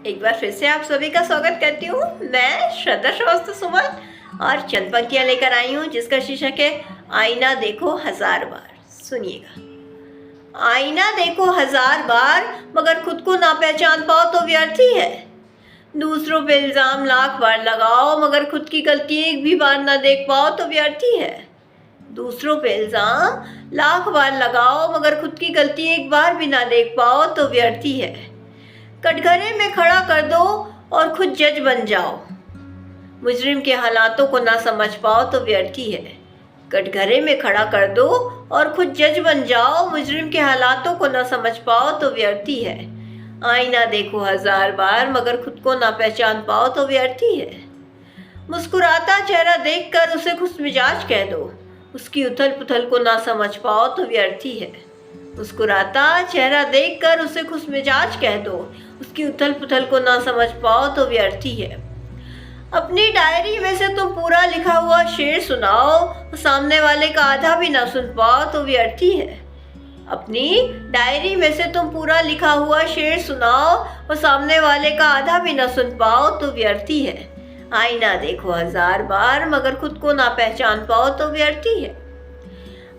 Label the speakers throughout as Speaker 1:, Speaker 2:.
Speaker 1: एक बार फिर से आप सभी का स्वागत करती हूँ। मैं श्रद्धा श्रीवास्तव सुमन और चंद पंक्तियाँ लेकर आई हूँ जिसका शीर्षक है आईना देखो हजार बार। सुनिएगा। आईना देखो हजार बार मगर खुद को ना पहचान पाओ तो व्यर्थ ही है। दूसरों पे इल्ज़ाम लाख बार लगाओ मगर खुद की गलती एक भी बार ना देख पाओ तो व्यर्थ ही है। दूसरों पे इल्ज़ाम लाख बार लगाओ मगर खुद की गलती एक बार भी ना देख पाओ तो व्यर्थ ही है। कटघरे में खड़ा कर दो और खुद जज बन जाओ, मुजरिम के हालातों को ना समझ पाओ तो व्यर्थ ही है। कटघरे में खड़ा कर दो और खुद जज बन जाओ, मुजरिम के हालातों को ना समझ पाओ तो व्यर्थ ही है। आईना देखो हजार बार मगर खुद को ना पहचान पाओ तो व्यर्थ ही है। मुस्कुराता चेहरा देखकर उसे खुश मिजाज कह दो, उसकी उथल पुथल को ना समझ पाओ तो व्यर्थ ही है। मुस्कुराता चेहरा देखकर उसे खुश मिजाज कह दो, उसकी उथल पुथल को ना समझ पाओ तो व्यर्थ ही है। अपनी डायरी में से तुम पूरा लिखा हुआ शेर सुनाओ, तो सामने वाले का आधा भी ना सुन पाओ तो व्यर्थ ही है। अपनी डायरी में से तुम पूरा लिखा हुआ शेर सुनाओ और सामने वाले का आधा भी ना सुन पाओ तो व्यर्थ ही है। आईना देखो हजार बार मगर खुद को ना पहचान पाओ तो व्यर्थ ही है।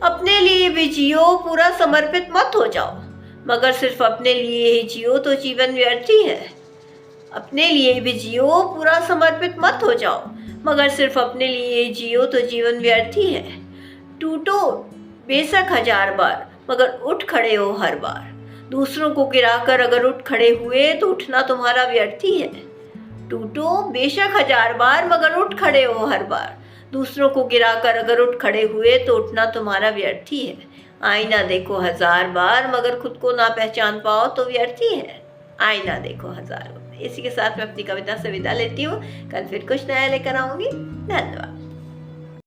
Speaker 1: अपने लिए भी जियो, पूरा समर्पित मत हो जाओ, मगर सिर्फ अपने लिए ही जियो तो जीवन व्यर्थ ही है। अपने लिए भी जियो, पूरा समर्पित मत हो जाओ, मगर सिर्फ अपने लिए ही जियो तो जीवन व्यर्थ ही है। टूटो बेशक हजार बार मगर उठ खड़े हो हर बार। दूसरों को गिराकर अगर उठ खड़े हुए तो उठना तुम्हारा व्यर्थ ही है। टूटो बेशक हजार बार मगर उठ खड़े हो हर बार। दूसरों को गिराकर अगर उठ खड़े हुए तो उठना तुम्हारा व्यर्थ ही है। आईना देखो हजार बार मगर खुद को ना पहचान पाओ तो व्यर्थ ही है। आईना देखो हजार बार। इसी के साथ मैं अपनी कविता से विदा लेती हूँ। कल फिर कुछ नया लेकर आऊँगी। धन्यवाद।